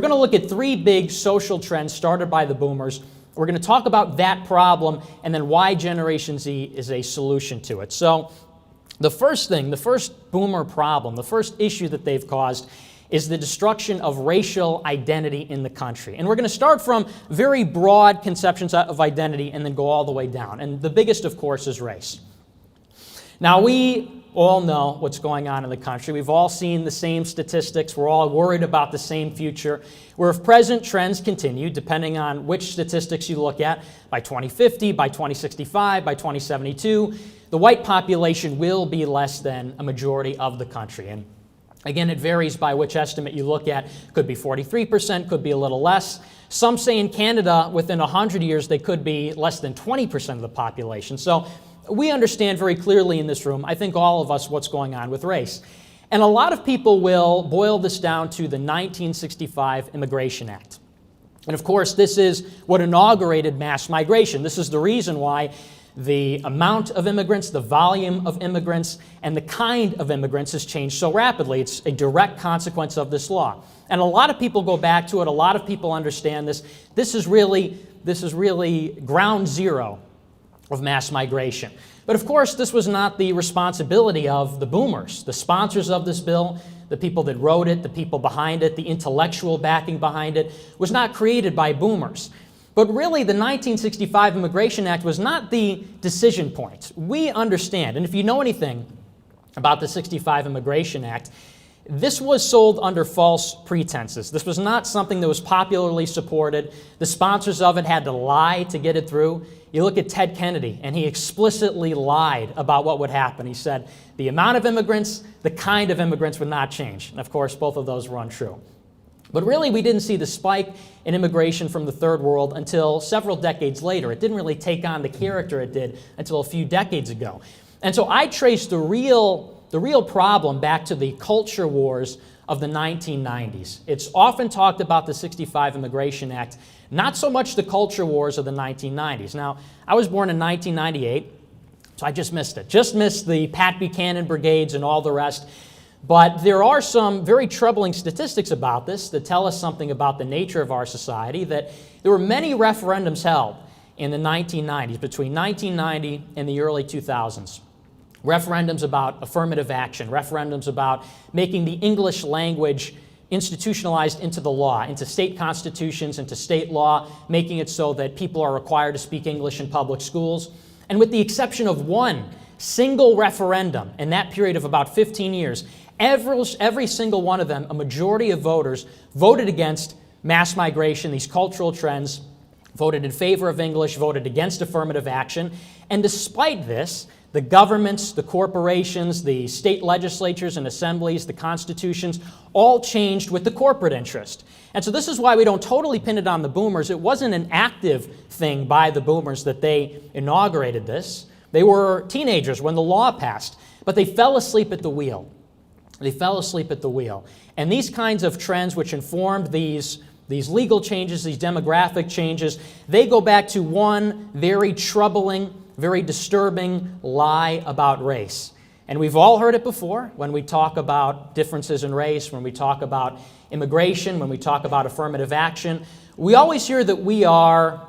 We're going to look at three big social trends started by the boomers. We're going to talk about that problem and then why Generation Z is a solution to it. So the first boomer problem, the first issue that they've caused is the destruction of racial identity in the country. And we're going to start from very broad conceptions of identity and then go all the way down. And the biggest, of course, is race. Now, we all know what's going on in the country. We've all seen the same statistics. We're all worried about the same future, where if present trends continue, depending on which statistics you look at, by 2050, by 2065, by 2072, the white population will be less than a majority of the country. And again, it varies by which estimate you look at. Could be 43%, could be a little less. Some say in Canada, within 100 years, they could be less than 20% of the population. So we understand very clearly in this room, I think all of us, what's going on with race. And a lot of people will boil this down to the 1965 Immigration Act. And of course, this is what inaugurated mass migration. This is the reason why the amount of immigrants, the volume of immigrants, and the kind of immigrants has changed so rapidly. It's a direct consequence of this law. And a lot of people go back to it. A lot of people understand this. This is really ground zero of mass migration. But of course, this was not the responsibility of the boomers, the sponsors of this bill, the people that wrote it, the people behind it, the intellectual backing behind it, was not created by boomers. But really, the 1965 Immigration Act was not the decision point. We understand, and if you know anything about the 65 Immigration Act, this was sold under false pretenses. This was not something that was popularly supported. The sponsors of it had to lie to get it through. You look at Ted Kennedy, and he explicitly lied about what would happen. He said the amount of immigrants, the kind of immigrants would not change. And of course, both of those were untrue. But really, we didn't see the spike in immigration from the Third World until several decades later. It didn't really take on the character it did until a few decades ago. And so I traced the real problem back to the culture wars of the 1990s. It's often talked about the 65 Immigration Act, not so much the culture wars of the 1990s. Now, I was born in 1998, so I just missed it. Just missed the Pat Buchanan brigades and all the rest. But there are some very troubling statistics about this that tell us something about the nature of our society, that there were many referendums held in the 1990s, between 1990 and the early 2000s. Referendums about affirmative action, referendums about making the English language institutionalized into the law, into state constitutions, into state law, making it so that people are required to speak English in public schools. And with the exception of one single referendum in that period of about 15 years, every single one of them, a majority of voters voted against mass migration, these cultural trends, voted in favor of English, voted against affirmative action. And despite this, the governments, the corporations, the state legislatures and assemblies, the constitutions, all changed with the corporate interest. And so this is why we don't totally pin it on the boomers. It wasn't an active thing by the boomers that they inaugurated this. They were teenagers when the law passed, but they fell asleep at the wheel. They fell asleep at the wheel. And these kinds of trends which informed these legal changes, these demographic changes, they go back to one very troubling, very disturbing lie about race. And we've all heard it before when we talk about differences in race, when we talk about immigration, when we talk about affirmative action. We always hear that we are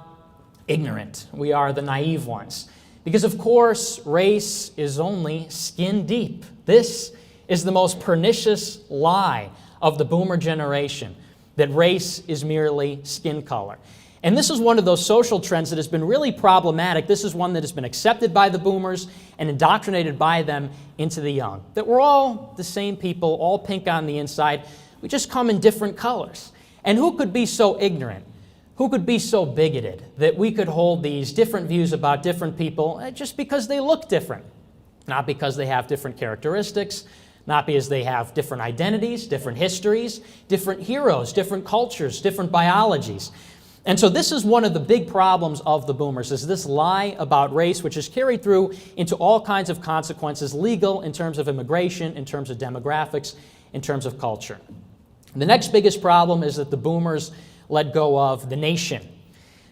ignorant. We are the naive ones. Because, of course, race is only skin deep. This is the most pernicious lie of the boomer generation, that race is merely skin color. And this is one of those social trends that has been really problematic. This is one that has been accepted by the boomers and indoctrinated by them into the young. That we're all the same people, all pink on the inside. We just come in different colors. And who could be so ignorant? Who could be so bigoted that we could hold these different views about different people just because they look different? Not because they have different characteristics, not because they have different identities, different histories, different heroes, different cultures, different biologies. And so this is one of the big problems of the boomers, is this lie about race, which is carried through into all kinds of consequences, legal in terms of immigration, in terms of demographics, in terms of culture. The next biggest problem is that the boomers let go of the nation.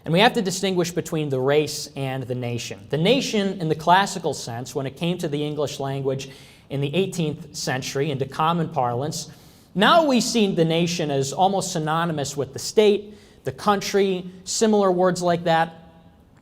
And we have to distinguish between the race and the nation. The nation, in the classical sense, when it came to the English language in the 18th century, into common parlance, Now we see the nation as almost synonymous with the state, the country, similar words like that.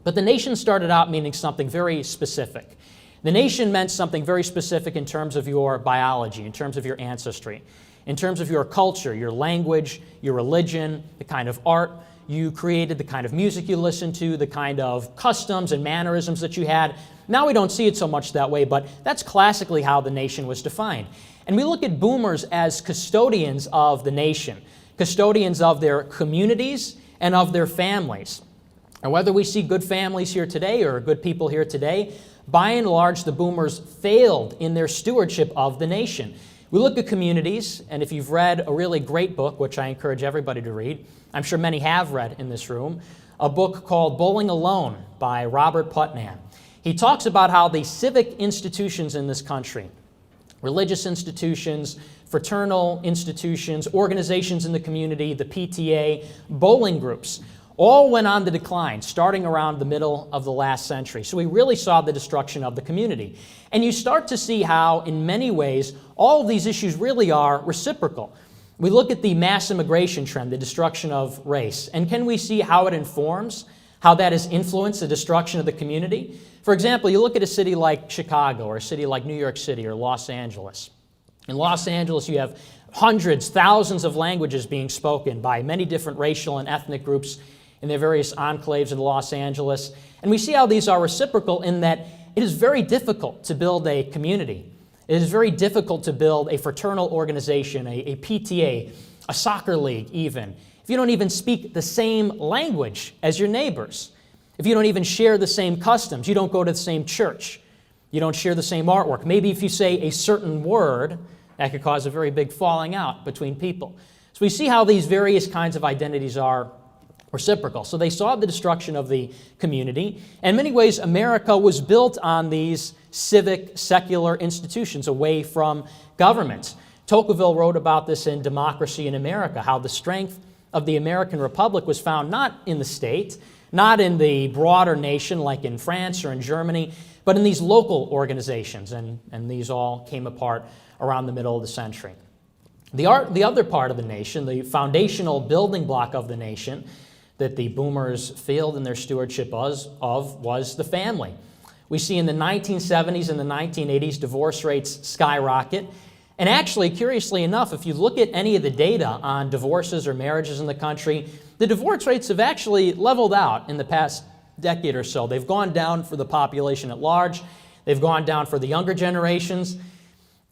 But the nation started out meaning something very specific. The nation meant something very specific in terms of your biology, in terms of your ancestry, in terms of your culture, your language, your religion, the kind of art you created, the kind of music you listened to, the kind of customs and mannerisms that you had. Now we don't see it so much that way, but that's classically how the nation was defined. And we look at boomers as custodians of the nation, custodians of their communities and of their families. And whether we see good families here today or good people here today, by and large, the boomers failed in their stewardship of the nation. We look at communities, and if you've read a really great book, which I encourage everybody to read, I'm sure many have read in this room, a book called Bowling Alone by Robert Putnam. He talks about how the civic institutions in this country, religious institutions, fraternal institutions, organizations in the community, the PTA, bowling groups, all went on the decline, starting around the middle of the last century. So we really saw the destruction of the community. And you start to see how, in many ways, all of these issues really are reciprocal. We look at the mass immigration trend, the destruction of race, and can we see how it informs, how that has influenced the destruction of the community? For example, you look at a city like Chicago or a city like New York City or Los Angeles. In Los Angeles, you have hundreds, thousands of languages being spoken by many different racial and ethnic groups in their various enclaves in Los Angeles. And we see how these are reciprocal in that it is very difficult to build a community. It is very difficult to build a fraternal organization, a PTA, a soccer league even, if you don't even speak the same language as your neighbors, if you don't even share the same customs, you don't go to the same church, you don't share the same artwork. Maybe if you say a certain word, that could cause a very big falling out between people. So we see how these various kinds of identities are reciprocal. So they saw the destruction of the community. In many ways, America was built on these civic, secular institutions away from governments. Tocqueville wrote about this in Democracy in America, how the strength of the American Republic was found not in the state, not in the broader nation like in France or in Germany, but in these local organizations, and these all came apart around the middle of the century. The other part of the nation, the foundational building block of the nation, that the boomers failed in their stewardship of was the family. We see in the 1970s and the 1980s divorce rates skyrocket. And actually, curiously enough, if you look at any of the data on divorces or marriages in the country, the divorce rates have actually leveled out in the past decade or so. They've gone down for the population at large. They've gone down for the younger generations.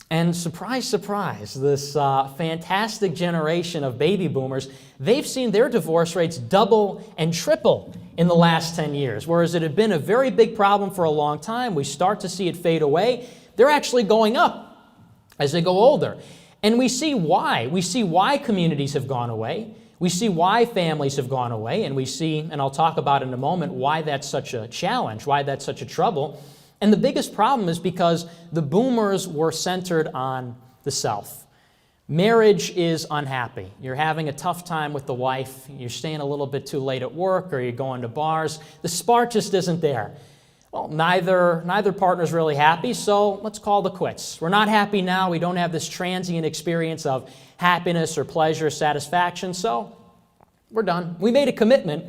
And surprise, surprise, this fantastic generation of baby boomers, they've seen their divorce rates double and triple in the last 10 years. Whereas it had been a very big problem for a long time, we start to see it fade away. They're actually going up as they go older. And we see why. We see why communities have gone away. We see why families have gone away. And we see, and I'll talk about in a moment, why that's such a challenge, why that's such a trouble. And the biggest problem is because the boomers were centered on the self. Marriage is unhappy. You're having a tough time with the wife. You're staying a little bit too late at work, or you're going to bars. The spark just isn't there. Well, neither partner's really happy, so let's call it quits. We're not happy now. We don't have this transient experience of happiness or pleasure, satisfaction, so we're done. We made a commitment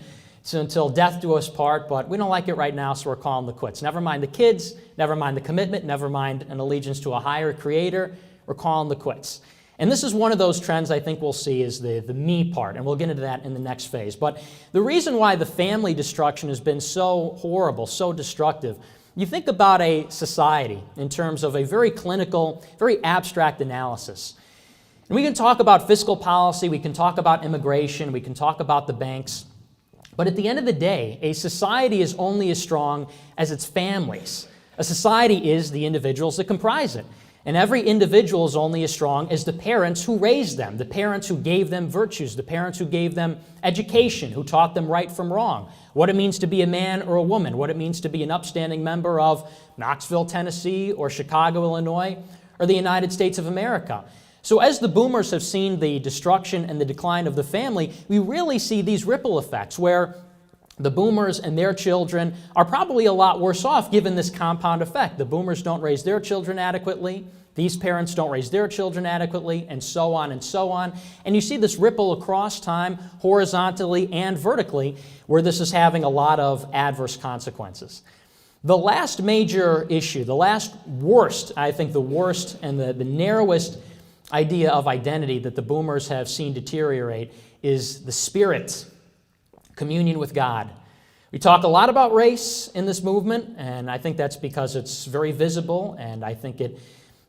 until death do us part, but we don't like it right now, so we're calling the quits. Never mind the kids, never mind the commitment, never mind an allegiance to a higher creator, we're calling the quits. And this is one of those trends I think we'll see is the me part, and we'll get into that in the next phase. But the reason why the family destruction has been so horrible, so destructive, you think about a society in terms of a very clinical, very abstract analysis. And we can talk about fiscal policy, we can talk about immigration, we can talk about the banks. But at the end of the day, a society is only as strong as its families. A society is the individuals that comprise it. And every individual is only as strong as the parents who raised them, the parents who gave them virtues, the parents who gave them education, who taught them right from wrong, what it means to be a man or a woman, what it means to be an upstanding member of Knoxville, Tennessee, or Chicago, Illinois, or the United States of America. So as the boomers have seen the destruction and the decline of the family, we really see these ripple effects where the boomers and their children are probably a lot worse off given this compound effect. The boomers don't raise their children adequately. These parents don't raise their children adequately, and so on and so on. And you see this ripple across time, horizontally and vertically, where this is having a lot of adverse consequences. The last major issue, the last worst, I think the worst and the narrowest idea of identity that the boomers have seen deteriorate is the spirit, communion with God. We talk a lot about race in this movement, and I think that's because it's very visible, and I think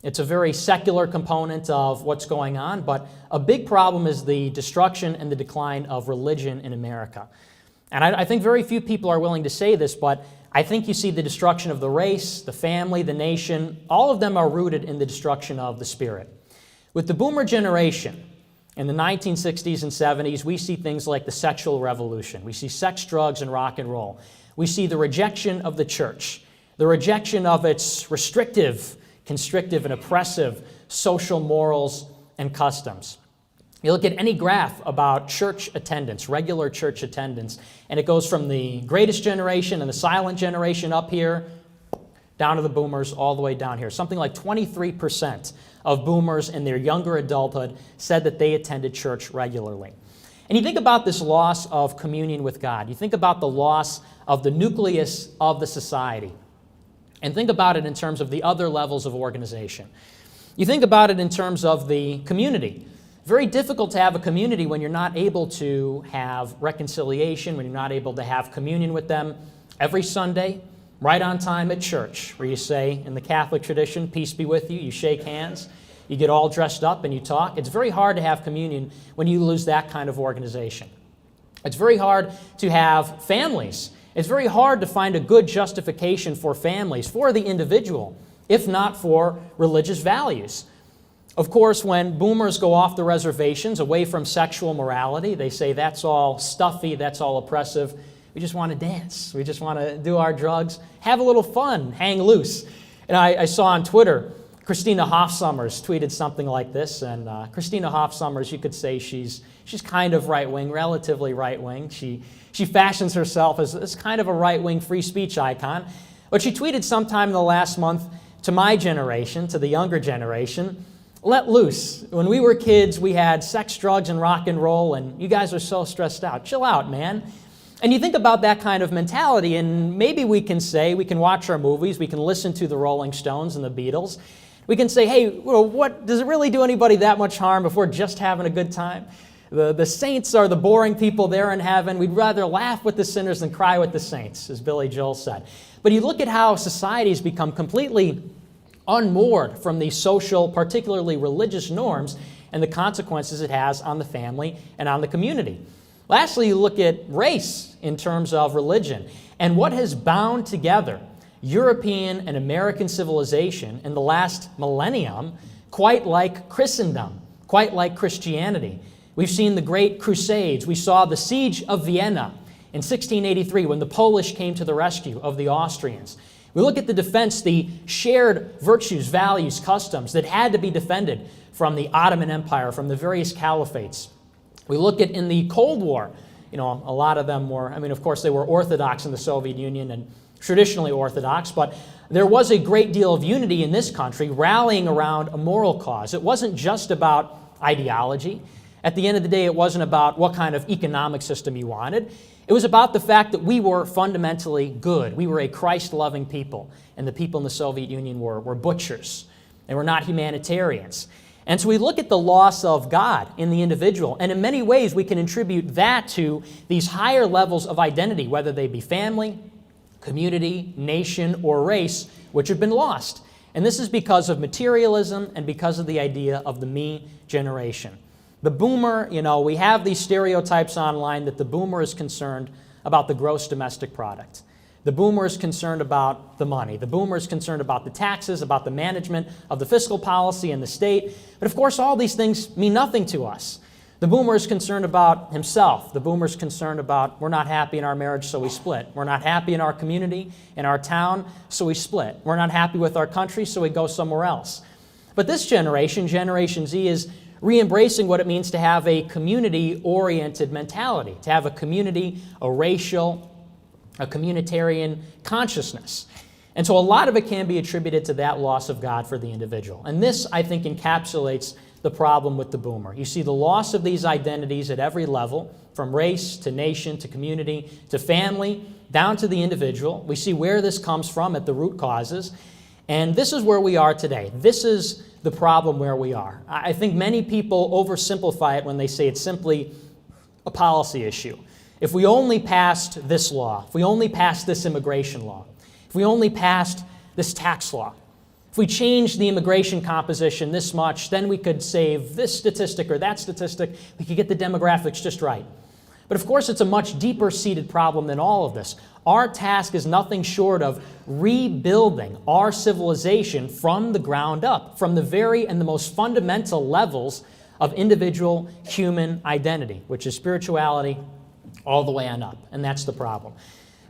it's a very secular component of what's going on, but a big problem is the destruction and the decline of religion in America. And I think very few people are willing to say this, but I think you see the destruction of the race, the family, the nation, all of them are rooted in the destruction of the spirit. With the boomer generation, in the 1960s and 70s, we see things like the sexual revolution. We see sex, drugs, and rock and roll. We see the rejection of the church, the rejection of its restrictive, constrictive, and oppressive social morals and customs. You look at any graph about church attendance, regular church attendance, and it goes from the greatest generation and the silent generation up here, down to the boomers, all the way down here. Something like 23% of boomers in their younger adulthood said that they attended church regularly. And you think about this loss of communion with God. You think about the loss of the nucleus of the society. And think about it in terms of the other levels of organization. You think about it in terms of the community. Very difficult to have a community when you're not able to have reconciliation, when you're not able to have communion with them every Sunday, right on time at church, where you say, in the Catholic tradition, peace be with you, you shake hands, you get all dressed up and you talk. It's very hard to have communion when you lose that kind of organization. It's very hard to have families. It's very hard to find a good justification for families, for the individual, if not for religious values. Of course, when boomers go off the reservations, away from sexual morality, they say that's all stuffy, that's all oppressive. We just want to dance. We just want to do our drugs, have a little fun, hang loose. And I saw on Twitter, Christina Hoffsommers tweeted something like this. And Christina Hoffsommers, you could say she's kind of right-wing, relatively right-wing. She fashions herself as kind of a right-wing free speech icon. But she tweeted sometime in the last month to my generation, to the younger generation, let loose. When we were kids, we had sex, drugs, and rock and roll, and you guys are so stressed out. Chill out, man. And you think about that kind of mentality, and maybe we can say, we can watch our movies, we can listen to the Rolling Stones and the Beatles. We can say, hey, what does it really do anybody that much harm if we're just having a good time? The saints are the boring people there in heaven. We'd rather laugh with the sinners than cry with the saints, as Billy Joel said. But you look at how society has become completely unmoored from these social, particularly religious norms, and the consequences it has on the family and on the community. Lastly, you look at race in terms of religion and what has bound together European and American civilization in the last millennium, quite like Christendom, quite like Christianity. We've seen the Great Crusades. We saw the Siege of Vienna in 1683 when the Polish came to the rescue of the Austrians. We look at the defense, the shared virtues, values, customs that had to be defended from the Ottoman Empire, from the various caliphates. We look at in the Cold War, a lot of them were, of course they were Orthodox in the Soviet Union and traditionally Orthodox, but there was a great deal of unity in this country rallying around a moral cause. It wasn't just about ideology. At the end of the day, it wasn't about what kind of economic system you wanted. It was about the fact that we were fundamentally good. We were a Christ-loving people, and the people in the Soviet Union were butchers. They were not humanitarians. And so we look at the loss of God in the individual, and in many ways we can attribute that to these higher levels of identity, whether they be family, community, nation, or race, which have been lost. And this is because of materialism and because of the idea of the me generation. The boomer, we have these stereotypes online that the boomer is concerned about the gross domestic product. The boomer is concerned about the money. The boomer is concerned about the taxes, about the management of the fiscal policy in the state. But of course, all these things mean nothing to us. The boomer is concerned about himself. The boomer is concerned about, we're not happy in our marriage, so we split. We're not happy in our community, in our town, so we split. We're not happy with our country, so we go somewhere else. But this generation, Generation Z, is re-embracing what it means to have a community-oriented mentality, to have a community, a racial, a communitarian consciousness. And so a lot of it can be attributed to that loss of God for the individual. And this, I think, encapsulates the problem with the boomer. You see the loss of these identities at every level, from race to nation to community to family, down to the individual. We see where this comes from at the root causes. And this is where we are today. This is the problem where we are. I think many people oversimplify it when they say it's simply a policy issue. If we only passed this law, if we only passed this immigration law, if we only passed this tax law, if we changed the immigration composition this much, then we could save this statistic or that statistic. We could get the demographics just right. But of course, it's a much deeper-seated problem than all of this. Our task is nothing short of rebuilding our civilization from the ground up, from the very and the most fundamental levels of individual human identity, which is spirituality, all the way on up. And that's the problem.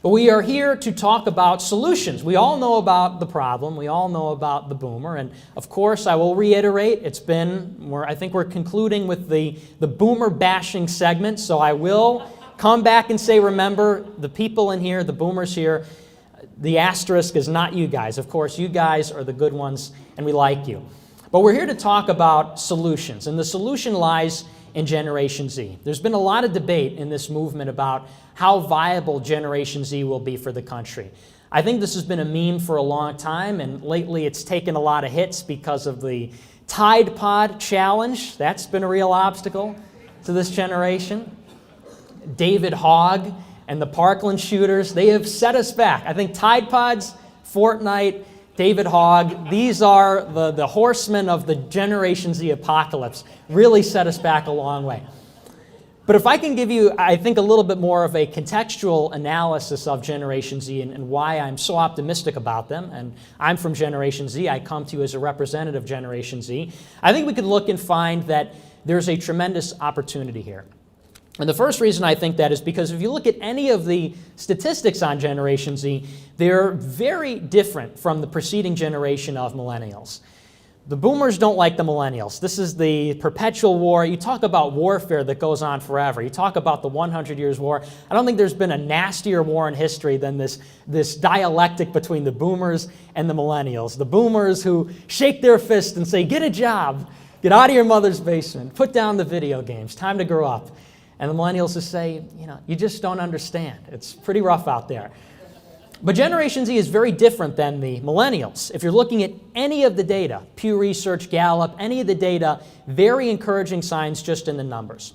But we are here to talk about solutions. We all know about the problem. We all know about the boomer. And of course, I will reiterate, I think we're concluding with the boomer bashing segment. So I will come back and say, remember, the people in here, the boomers here, the asterisk is not you guys. Of course, you guys are the good ones, and we like you. But we're here to talk about solutions. And the solution lies in Generation Z. There's been a lot of debate in this movement about how viable Generation Z will be for the country. I think this has been a meme for a long time, and lately it's taken a lot of hits because of the Tide Pod challenge. That's been a real obstacle to this generation. David Hogg and the Parkland shooters, they have set us back. I think Tide Pods, Fortnite, David Hogg, these are the horsemen of the Generation Z apocalypse, really set us back a long way. But if I can give you, I think, a little bit more of a contextual analysis of Generation Z and why I'm so optimistic about them, and I'm from Generation Z, I come to you as a representative of Generation Z, I think we could look and find that there's a tremendous opportunity here. And the first reason I think that is because if you look at any of the statistics on Generation Z, they're very different from the preceding generation of millennials. The boomers don't like the millennials. This is the perpetual war. You talk about warfare that goes on forever. You talk about the 100 Years' War. I don't think there's been a nastier war in history than this dialectic between the boomers and the millennials. The boomers who shake their fist and say, get a job, get out of your mother's basement, put down the video games, time to grow up. And the millennials just say, you just don't understand. It's pretty rough out there. But Generation Z is very different than the millennials. If you're looking at any of the data, Pew Research, Gallup, any of the data, very encouraging signs just in the numbers.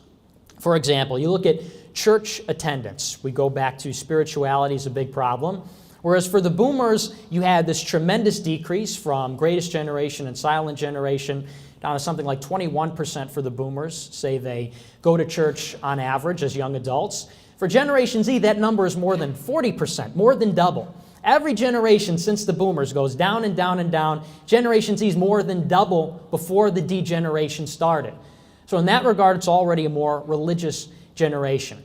For example, you look at church attendance. We go back to spirituality is a big problem. Whereas for the boomers, you had this tremendous decrease from Greatest Generation and Silent Generation down to something like 21% for the boomers, say they go to church on average as young adults. For Generation Z, that number is more than 40%, more than double. Every generation since the boomers goes down and down and down. Generation Z is more than double before the degeneration started. So in that regard, it's already a more religious generation.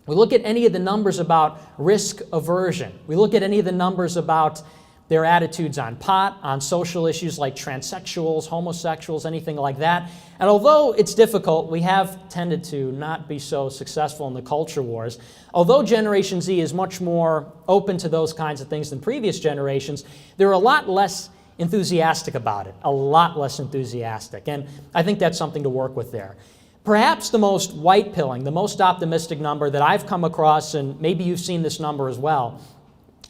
We look at any of the numbers about risk aversion. We look at any of the numbers about their attitudes on pot, on social issues like transsexuals, homosexuals, anything like that. And although it's difficult, we have tended to not be so successful in the culture wars. Although Generation Z is much more open to those kinds of things than previous generations, they're a lot less enthusiastic about it, a lot less enthusiastic. And I think that's something to work with there. Perhaps the most white-pilling, the most optimistic number that I've come across, and maybe you've seen this number as well,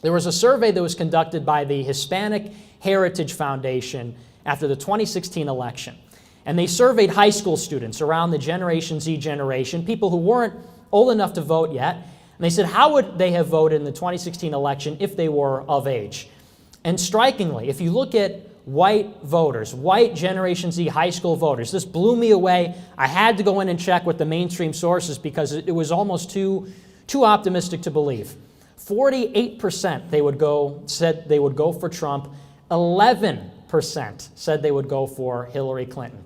there was a survey that was conducted by the Hispanic Heritage Foundation after the 2016 election. And they surveyed high school students around the Generation Z generation, people who weren't old enough to vote yet. And they said, how would they have voted in the 2016 election if they were of age? And strikingly, if you look at white voters, white Generation Z high school voters, this blew me away. I had to go in and check with the mainstream sources because it was almost too optimistic to believe. 48% said they would go for Trump. 11% said they would go for Hillary Clinton.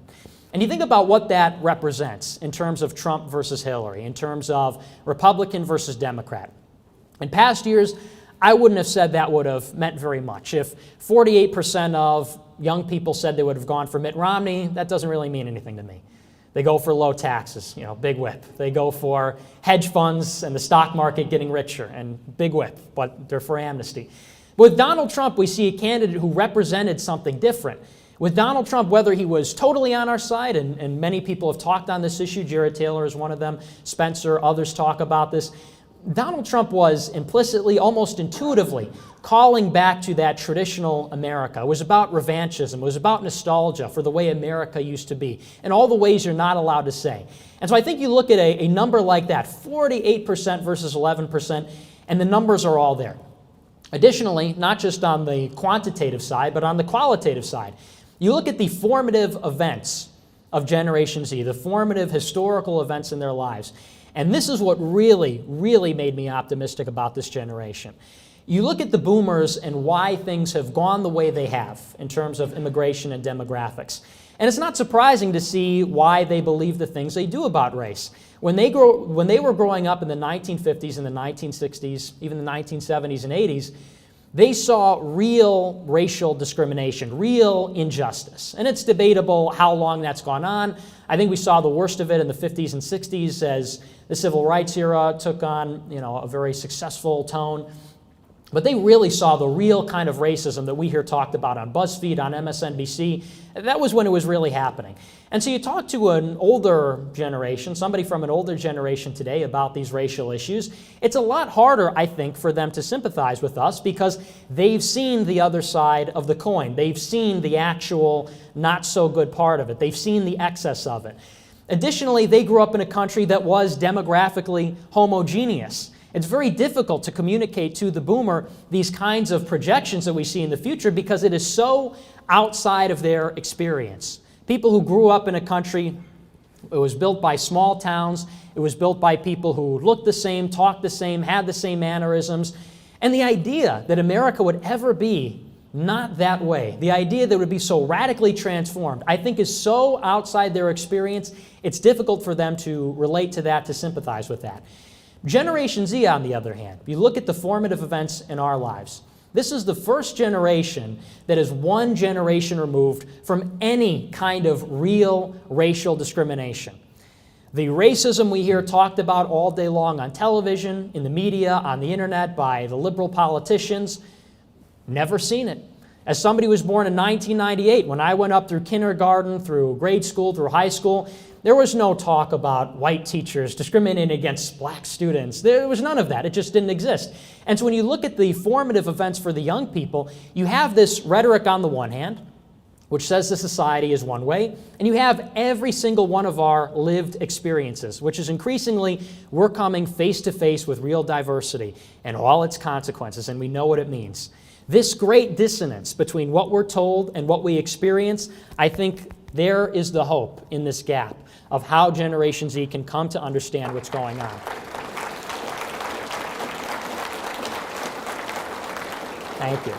And you think about what that represents in terms of Trump versus Hillary, in terms of Republican versus Democrat. In past years, I wouldn't have said that would have meant very much. If 48% of young people said they would have gone for Mitt Romney, that doesn't really mean anything to me. They go for low taxes, big whip. They go for hedge funds and the stock market getting richer, and big whip, but they're for amnesty. With Donald Trump, we see a candidate who represented something different. With Donald Trump, whether he was totally on our side, and many people have talked on this issue, Jared Taylor is one of them, Spencer, others talk about this, Donald Trump was implicitly, almost intuitively, calling back to that traditional America. It was about revanchism. It was about nostalgia for the way America used to be, and all the ways you're not allowed to say. And so I think you look at a number like that, 48% versus 11%, and the numbers are all there. Additionally, not just on the quantitative side, but on the qualitative side, you look at the formative events of Generation Z, the formative historical events in their lives. And this is what really, really made me optimistic about this generation. You look at the boomers and why things have gone the way they have in terms of immigration and demographics. And it's not surprising to see why they believe the things they do about race. When they were growing up in the 1950s and the 1960s, even the 1970s and 80s, they saw real racial discrimination, real injustice. And it's debatable how long that's gone on. I think we saw the worst of it in the 50s and 60s as the civil rights era took on, a very successful tone. But they really saw the real kind of racism that we hear talked about on BuzzFeed, on MSNBC. That was when it was really happening. And so you talk to an older generation, somebody from an older generation today about these racial issues, it's a lot harder, I think, for them to sympathize with us because they've seen the other side of the coin. They've seen the actual not so good part of it. They've seen the excess of it. Additionally, they grew up in a country that was demographically homogeneous. It's very difficult to communicate to the boomer these kinds of projections that we see in the future because it is so outside of their experience. People who grew up in a country, it was built by small towns, it was built by people who looked the same, talked the same, had the same mannerisms, and the idea that America would ever be not that way, the idea that it would be so radically transformed, I think is so outside their experience, it's difficult for them to relate to that, to sympathize with that. Generation Z, on the other hand, if you look at the formative events in our lives, this is the first generation that is one generation removed from any kind of real racial discrimination. The racism we hear talked about all day long on television, in the media, on the internet, by the liberal politicians, never seen it. As somebody who was born in 1998, when I went up through kindergarten, through grade school, through high school, there was no talk about white teachers discriminating against black students. There was none of that. It just didn't exist. And so when you look at the formative events for the young people, you have this rhetoric on the one hand, which says the society is one way, and you have every single one of our lived experiences, which is increasingly we're coming face to face with real diversity and all its consequences, and we know what it means. This great dissonance between what we're told and what we experience, I think there is the hope in this gap of how Generation Z can come to understand what's going on. Thank you.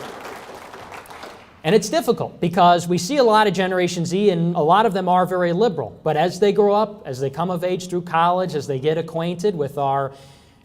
And it's difficult because we see a lot of Generation Z, and a lot of them are very liberal. But as they grow up, as they come of age through college, as they get acquainted with our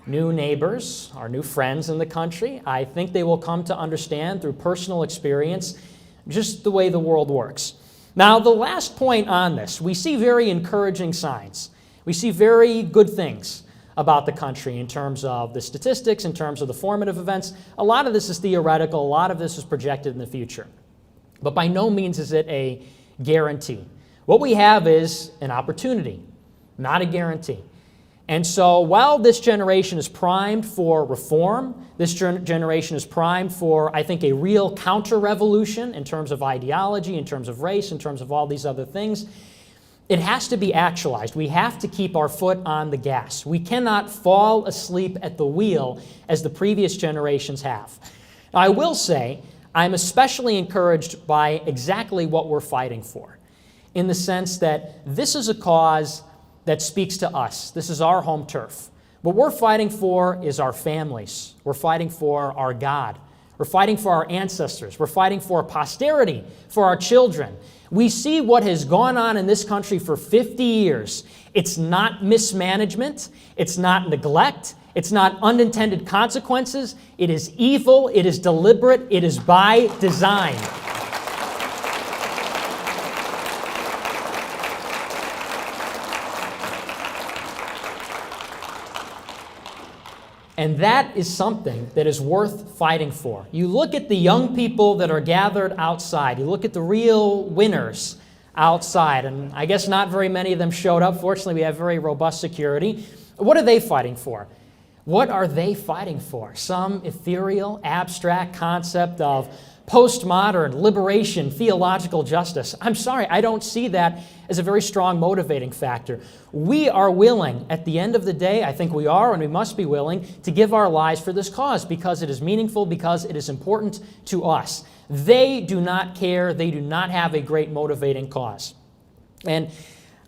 new neighbors, our new friends in the country, I think they will come to understand through personal experience just the way the world works. Now, the last point on this, we see very encouraging signs. We see very good things about the country in terms of the statistics, in terms of the formative events. A lot of this is theoretical. A lot of this is projected in the future. But by no means is it a guarantee. What we have is an opportunity, not a guarantee. And so while this generation is primed for reform, this generation is primed for, I think, a real counter-revolution in terms of ideology, in terms of race, in terms of all these other things, it has to be actualized. We have to keep our foot on the gas. We cannot fall asleep at the wheel as the previous generations have. Now, I will say I'm especially encouraged by exactly what we're fighting for, in the sense that this is a cause that speaks to us. This is our home turf. What we're fighting for is our families. We're fighting for our God. We're fighting for our ancestors. We're fighting for posterity, for our children. We see what has gone on in this country for 50 years. It's not mismanagement. It's not neglect. It's not unintended consequences. It is evil. It is deliberate. It is by design. And that is something that is worth fighting for. You look at the young people that are gathered outside. You look at the real winners outside, and I guess not very many of them showed up. Fortunately, we have very robust security. What are they fighting for? What are they fighting for? Some ethereal, abstract concept of postmodern, liberation, theological justice. I'm sorry, I don't see that as a very strong motivating factor. We are willing, at the end of the day, I think we are and we must be willing, to give our lives for this cause because it is meaningful, because it is important to us. They do not care. They do not have a great motivating cause. And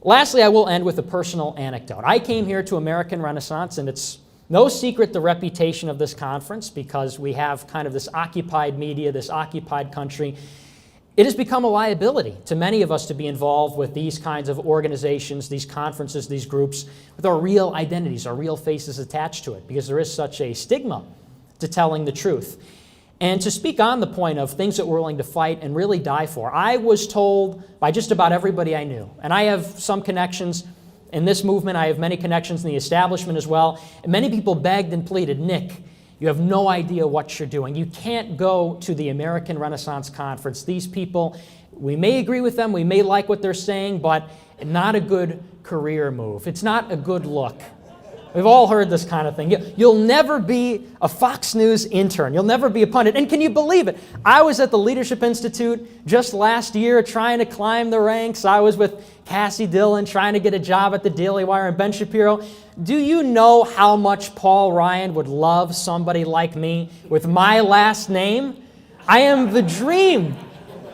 lastly, I will end with a personal anecdote. I came here to American Renaissance, and it's no secret the reputation of this conference, because we have kind of this occupied media, this occupied country. It has become a liability to many of us to be involved with these kinds of organizations, these conferences, these groups, with our real identities, our real faces attached to it, because there is such a stigma to telling the truth. And to speak on the point of things that we're willing to fight and really die for, I was told by just about everybody I knew, and I have some connections in this movement, I have many connections in the establishment as well, and many people begged and pleaded, Nick, you have no idea what you're doing. You can't go to the American Renaissance Conference. These people, we may agree with them, we may like what they're saying, but not a good career move. It's not a good look. We've all heard this kind of thing. You'll never be a Fox News intern. You'll never be a pundit. And can you believe it? I was at the Leadership Institute just last year trying to climb the ranks. I was with Cassie Dillon trying to get a job at the Daily Wire and Ben Shapiro. Do you know how much Paul Ryan would love somebody like me with my last name? I am the dream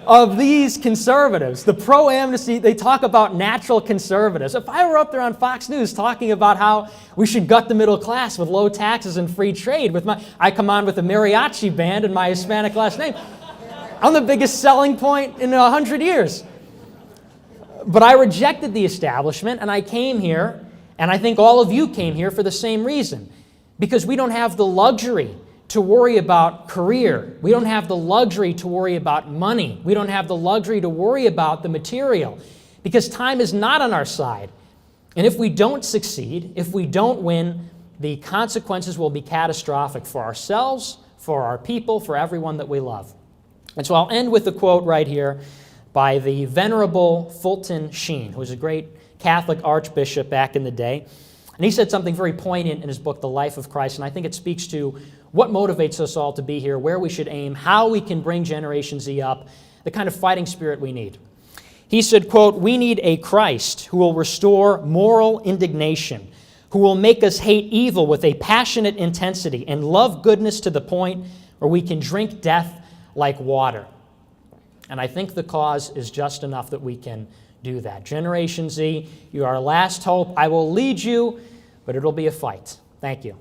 of these conservatives. The pro-amnesty, they talk about natural conservatives. If I were up there on Fox News talking about how we should gut the middle class with low taxes and free trade, I come on with a mariachi band and my Hispanic last name, I'm the biggest selling point in 100 years. But I rejected the establishment, and I came here, and I think all of you came here for the same reason, because we don't have the luxury to worry about career. We don't have the luxury to worry about money. We don't have the luxury to worry about the material, because time is not on our side. And if we don't succeed, if we don't win, the consequences will be catastrophic for ourselves, for our people, for everyone that we love. And so I'll end with a quote right here by the Venerable Fulton Sheen, who was a great Catholic archbishop back in the day. And he said something very poignant in his book, The Life of Christ, and I think it speaks to what motivates us all to be here, where we should aim, how we can bring Generation Z up, the kind of fighting spirit we need. He said, quote, "We need a Christ who will restore moral indignation, who will make us hate evil with a passionate intensity and love goodness to the point where we can drink death like water." And I think the cause is just enough that we can do that. Generation Z, you are our last hope. I will lead you, but it'll be a fight. Thank you.